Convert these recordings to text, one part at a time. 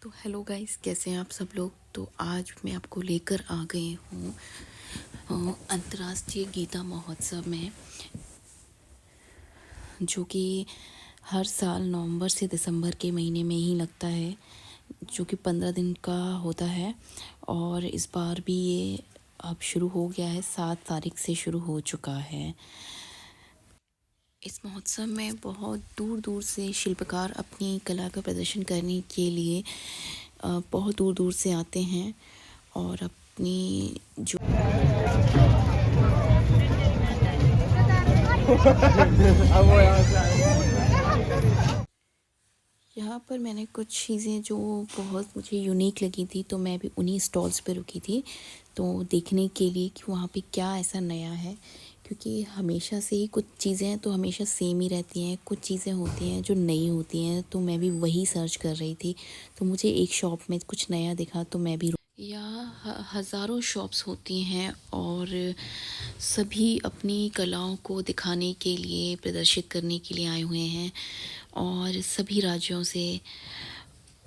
तो hello guys, कैसे हैं आप सब लोग। तो आज मैं आपको लेकर आ गई हूँ अंतर्राष्ट्रीय गीता महोत्सव में, जो कि हर साल नवंबर से दिसंबर के महीने में ही लगता है, जो कि 15 दिन का होता है। और इस बार भी ये अब शुरू हो गया है, 7 तारीख से शुरू हो चुका है। इस महोत्सव में बहुत दूर दूर से शिल्पकार अपनी कला का प्रदर्शन करने के लिए बहुत दूर दूर से आते हैं और अपनी जो यहाँ पर मैंने कुछ चीज़ें जो बहुत मुझे यूनिक लगी थी, तो मैं भी उन्हीं स्टॉल्स पे रुकी थी तो देखने के लिए कि वहाँ पे क्या ऐसा नया है। क्योंकि हमेशा से ही कुछ चीज़ें तो हमेशा सेम ही रहती हैं, कुछ चीज़ें होती हैं जो नई होती हैं, तो मैं भी वही सर्च कर रही थी। तो मुझे एक शॉप में कुछ नया दिखा तो मैं भी यहाँ हज़ारों शॉप्स होती हैं और सभी अपनी कलाओं को दिखाने के लिए, प्रदर्शित करने के लिए आए हुए हैं और सभी राज्यों से।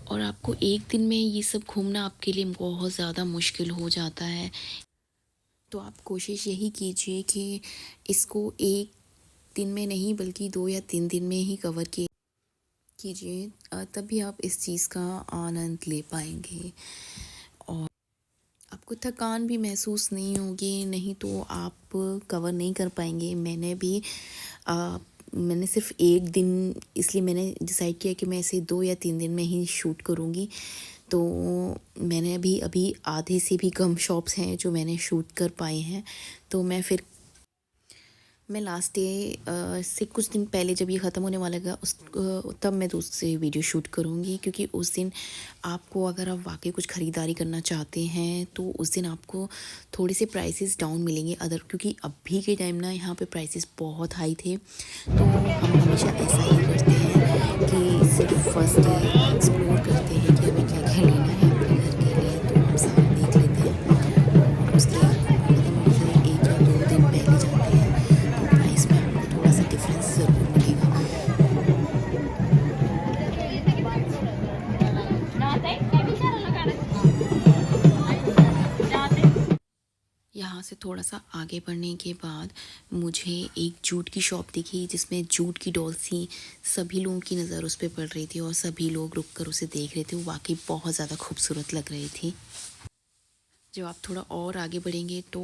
और आपको एक दिन में ये सब घूमना आपके लिए बहुत ज़्यादा मुश्किल हो जाता है, तो आप कोशिश यही कीजिए कि इसको एक दिन में नहीं बल्कि 2 या 3 दिन में ही कवर कीजिए, तभी आप इस चीज़ का आनंद ले पाएंगे और आपको थकान भी महसूस नहीं होगी, नहीं तो आप कवर नहीं कर पाएंगे। मैंने सिर्फ एक दिन, इसलिए मैंने डिसाइड किया कि मैं इसे 2 या 3 दिन में ही शूट करूँगी। तो मैंने अभी आधे से भी कम शॉप्स हैं जो मैंने शूट कर पाए हैं। तो मैं लास्ट डे से कुछ दिन पहले, जब ये ख़त्म होने वाला था तब मैं दूसरी वीडियो शूट करूँगी। क्योंकि उस दिन आपको, अगर आप वाकई कुछ ख़रीदारी करना चाहते हैं तो उस दिन आपको थोड़े से प्राइसेस डाउन मिलेंगे क्योंकि अभी के टाइम ना यहाँ पे प्राइसेस बहुत हाई थे। तो हम हमेशा ऐसा ही करते हैं कि सिर्फ फर्स्ट डे एक्सप्लोर करते हैं कि हमें क्या क्या लेना है अपने घर के लिए, तो हम सारा देख लेते हैं और उसके मतलब से 1 या 2 दिन पहले जाते हैं, तो प्राइस में आपको थोड़ा सा डिफरेंस ज़रूर मिलेगा। यहाँ से थोड़ा सा आगे बढ़ने के बाद मुझे एक जूट की शॉप दिखी, जिसमें जूट की डॉल्स थी। सभी लोगों की नज़र उस पर पड़ रही थी और सभी लोग रुक कर उसे देख रहे थे। वो वाकई बहुत ज़्यादा खूबसूरत लग रही थी। जब आप थोड़ा और आगे बढ़ेंगे तो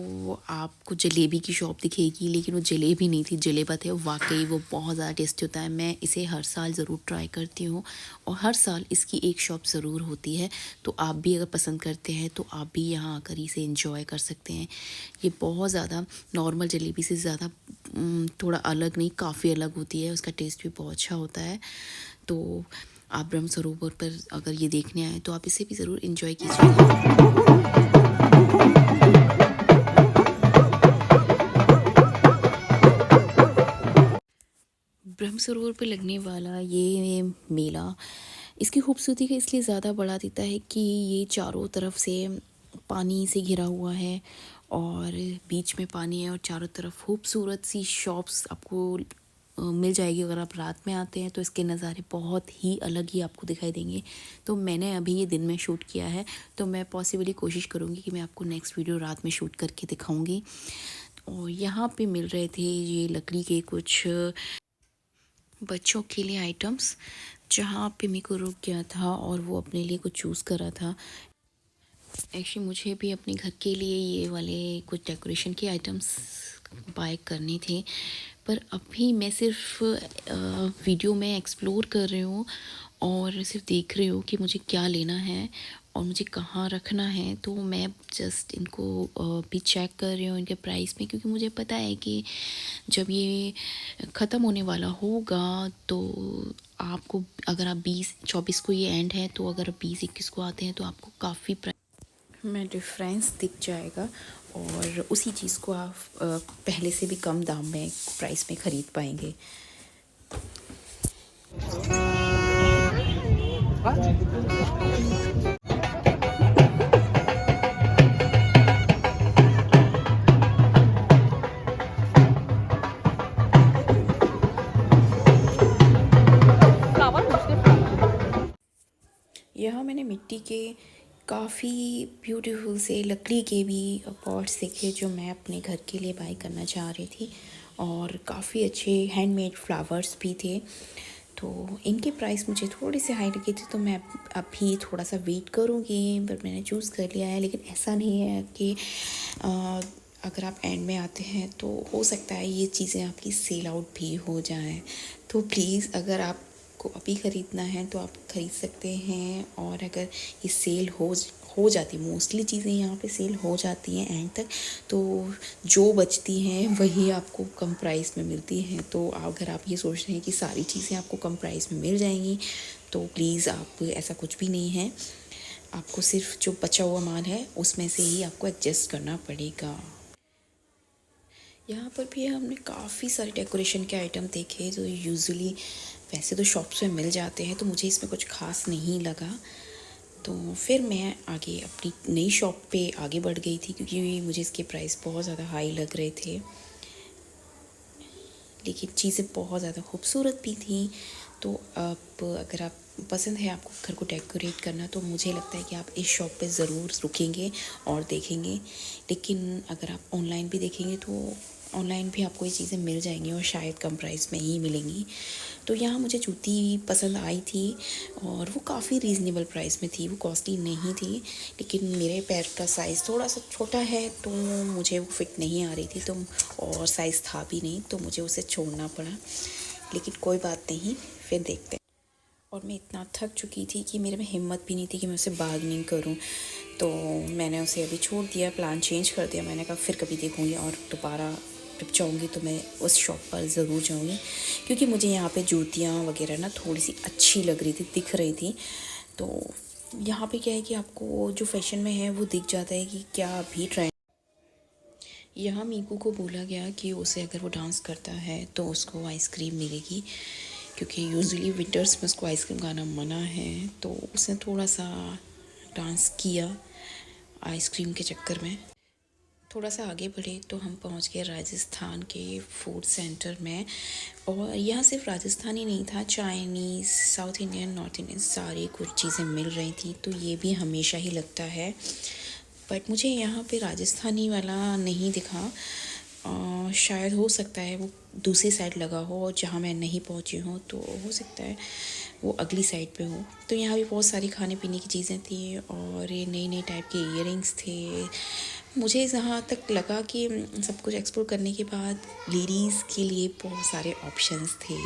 आपको जलेबी की शॉप दिखेगी, लेकिन वो जलेबी नहीं थी, जलेबा थे। वाकई वो बहुत ज़्यादा टेस्टी होता है। मैं इसे हर साल ज़रूर ट्राई करती हूँ और हर साल इसकी एक शॉप ज़रूर होती है। तो आप भी अगर पसंद करते हैं तो आप भी यहाँ आकर इसे एंजॉय कर सकते हैं। ये बहुत ज़्यादा नॉर्मल जलेबी से ज़्यादा थोड़ा अलग नहीं, काफ़ी अलग होती है। उसका टेस्ट भी बहुत अच्छा होता है। तो आप ब्रह्म सरोवर पर अगर ये देखने आए तो आप इसे भी ज़रूर एंजॉय कीजिएगा। ब्रह्म सरोवर पे लगने वाला ये मेला इसकी खूबसूरती का इसलिए ज़्यादा बढ़ा देता है कि ये चारों तरफ से पानी से घिरा हुआ है और बीच में पानी है और चारों तरफ खूबसूरत सी शॉप्स आपको मिल जाएगी। अगर आप रात में आते हैं तो इसके नज़ारे बहुत ही अलग ही आपको दिखाई देंगे। तो मैंने अभी ये दिन में शूट किया है, तो मैं पॉसिबली कोशिश करूँगी कि मैं आपको नेक्स्ट वीडियो रात में शूट करके दिखाऊँगी। और यहाँ पे मिल रहे थे ये लकड़ी के कुछ बच्चों के लिए आइटम्स, जहाँ पे मेरे को रुक गया था और वो अपने लिए कुछ चूज़ कर रहा था। एक्चुअली मुझे भी अपने घर के लिए ये वाले कुछ डेकोरेशन के आइटम्स बाय करने थे, पर अभी मैं सिर्फ वीडियो में एक्सप्लोर कर रही हूँ और सिर्फ देख रही हूँ कि मुझे क्या लेना है और मुझे कहाँ रखना है। तो मैं जस्ट इनको भी चेक कर रही हूँ, इनके प्राइस में, क्योंकि मुझे पता है कि जब ये ख़त्म होने वाला होगा तो आपको, अगर आप 20-24 को ये एंड है, तो अगर 20-21 को आते हैं तो आपको काफ़ी में डिफरेंस दिख जाएगा और उसी चीज़ को आप पहले से भी कम दाम में, प्राइस में ख़रीद पाएंगे। यहाँ मैंने मिट्टी के काफ़ी ब्यूटीफुल से लकड़ी के भी पॉट्स देखे जो मैं अपने घर के लिए बाई करना चाह रही थी, और काफ़ी अच्छे हैंडमेड फ्लावर्स भी थे। तो इनके प्राइस मुझे थोड़े से हाई लगे थे, तो मैं अभी थोड़ा सा वेट करूँगी, पर मैंने चूज़ कर लिया है। लेकिन ऐसा नहीं है कि अगर आप एंड में आते हैं तो हो सकता है ये चीज़ें आपकी सेल आउट भी हो जाएं। तो प्लीज़ अगर आपको अभी ख़रीदना है तो आप ख़रीद सकते हैं, और अगर ये सेल हो जाती, मोस्टली चीज़ें यहाँ पे सेल हो जाती हैं एंड तक, तो जो बचती हैं वही आपको कम प्राइस में मिलती हैं। तो अगर आप ये सोच रहे हैं कि सारी चीज़ें आपको कम प्राइस में मिल जाएंगी, तो प्लीज़ आप, ऐसा कुछ भी नहीं है। आपको सिर्फ जो बचा हुआ माल है उसमें से ही आपको एडजस्ट करना पड़ेगा। यहाँ पर भी हमने काफ़ी सारे डेकोरेशन के आइटम देखे जो यूजुअली वैसे तो शॉप्स में मिल जाते हैं, तो मुझे इसमें कुछ ख़ास नहीं लगा। तो फिर मैं आगे अपनी नई शॉप पे आगे बढ़ गई थी, क्योंकि मुझे इसके प्राइस बहुत ज़्यादा हाई लग रहे थे, लेकिन चीज़ें बहुत ज़्यादा खूबसूरत भी थी। तो अब अगर आप पसंद है आपको घर को डेकोरेट करना, तो मुझे लगता है कि आप इस शॉप पे ज़रूर रुकेंगे और देखेंगे। लेकिन अगर आप ऑनलाइन भी देखेंगे तो ऑनलाइन भी आपको ये चीज़ें मिल जाएंगी, और शायद कम प्राइस में ही मिलेंगी। तो यहाँ मुझे जूती पसंद आई थी, और वो काफ़ी रीज़नेबल प्राइस में थी, वो कॉस्टली नहीं थी। लेकिन मेरे पैर का साइज़ थोड़ा सा छोटा है, तो मुझे वो फिट नहीं आ रही थी, तो और साइज़ था भी नहीं, तो मुझे उसे छोड़ना पड़ा। लेकिन कोई बात नहीं, फिर देखते हैं। और मैं इतना थक चुकी थी कि मेरे में हिम्मत भी नहीं थी कि मैं उसे बार्गेनिंग करूं, तो मैंने उसे अभी छोड़ दिया, प्लान चेंज कर दिया। मैंने कहा फिर कभी देखूंगी, और दोबारा जब जाऊंगी तो मैं उस शॉप पर ज़रूर जाऊंगी, क्योंकि मुझे यहाँ पे जूतियाँ वगैरह ना थोड़ी सी अच्छी लग रही थी, दिख रही थी। तो यहाँ पे क्या है कि आपको जो फैशन में है वो दिख जाता है कि क्या अभी ट्रेंड। यहाँ मीकू को बोला गया कि उसे अगर वो डांस करता है तो उसको आइसक्रीम मिलेगी, क्योंकि यूजुअली विंटर्स में उसको आइसक्रीम खाना मना है। तो उसने थोड़ा सा डांस किया आइसक्रीम के चक्कर में। थोड़ा सा आगे बढ़े तो हम पहुंच गए राजस्थान के फूड सेंटर में, और यहाँ सिर्फ राजस्थानी नहीं था, Chinese, south Indian, north Indian सारी कुछ चीज़ें मिल रही थी। तो ये भी हमेशा ही लगता है, बट मुझे यहाँ पे राजस्थानी वाला नहीं दिखा। शायद हो सकता है वो दूसरी साइड लगा हो, और जहाँ मैं नहीं पहुँची हूँ तो हो सकता है वो अगली साइड पे हो। तो यहाँ भी बहुत सारी खाने पीने की चीज़ें थी, और ये नई नई टाइप के इयररिंग्स थे। मुझे जहाँ तक लगा कि सब कुछ एक्सप्लोर करने के बाद लेडीज़ के लिए बहुत सारे ऑप्शंस थे,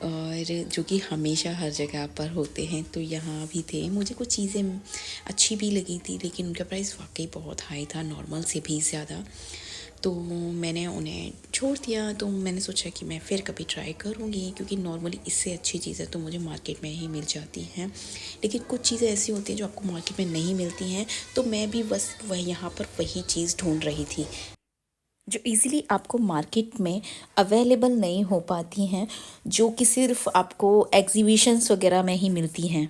और जो कि हमेशा हर जगह पर होते हैं, तो यहाँ भी थे। मुझे कुछ चीज़ें अच्छी भी लगी थी, लेकिन उनका प्राइस वाकई बहुत हाई था, नॉर्मल से भी ज़्यादा। तो मैंने उन्हें छोड़ दिया। तो मैंने सोचा कि मैं फिर कभी ट्राई करूँगी, क्योंकि नॉर्मली इससे अच्छी चीज़ें तो मुझे मार्केट में ही मिल जाती हैं। लेकिन कुछ चीज़ें ऐसी होती हैं जो आपको मार्केट में नहीं मिलती हैं, तो मैं भी बस वही यहाँ पर वही चीज़ ढूंढ रही थी जो इजीली आपको मार्केट में अवेलेबल नहीं हो पाती हैं, जो कि सिर्फ आपको एग्जीबिशंस वगैरह में ही मिलती हैं।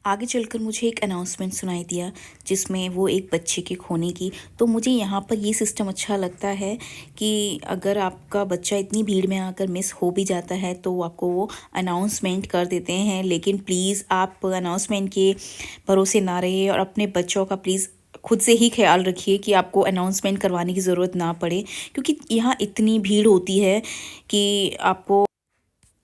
आगे चलकर मुझे एक अनाउंसमेंट सुनाई दिया, जिसमें वो एक बच्चे के खोने की। तो मुझे यहाँ पर ये सिस्टम अच्छा लगता है कि अगर आपका बच्चा इतनी भीड़ में आकर मिस हो भी जाता है तो आपको वो अनाउंसमेंट कर देते हैं। लेकिन प्लीज़ आप अनाउंसमेंट के भरोसे ना रहिए, और अपने बच्चों का प्लीज़ खुद से ही ख्याल रखिए कि आपको अनाउंसमेंट करवाने की ज़रूरत ना पड़े, क्योंकि यहाँ इतनी भीड़ होती है कि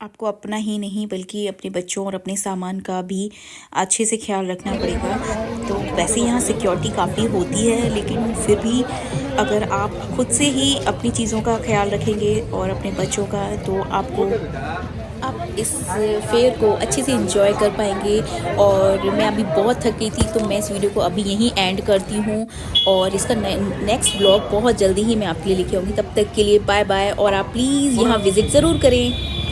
आपको अपना ही नहीं बल्कि अपने बच्चों और अपने सामान का भी अच्छे से ख्याल रखना पड़ेगा। तो वैसे यहाँ सिक्योरिटी काफ़ी होती है, लेकिन फिर भी अगर आप खुद से ही अपनी चीज़ों का ख्याल रखेंगे और अपने बच्चों का, तो आप इस फेयर को अच्छे से एंजॉय कर पाएंगे। और मैं अभी बहुत थक गई थी, तो मैं इस वीडियो को अभी यहीं एंड करती हूँ, और इसका नेक्स्ट ब्लॉग बहुत जल्दी ही मैं आपके लिए लेके आऊँगी। तब तक के लिए बाय बाय, और आप प्लीज़ यहाँ विज़िट ज़रूर करें।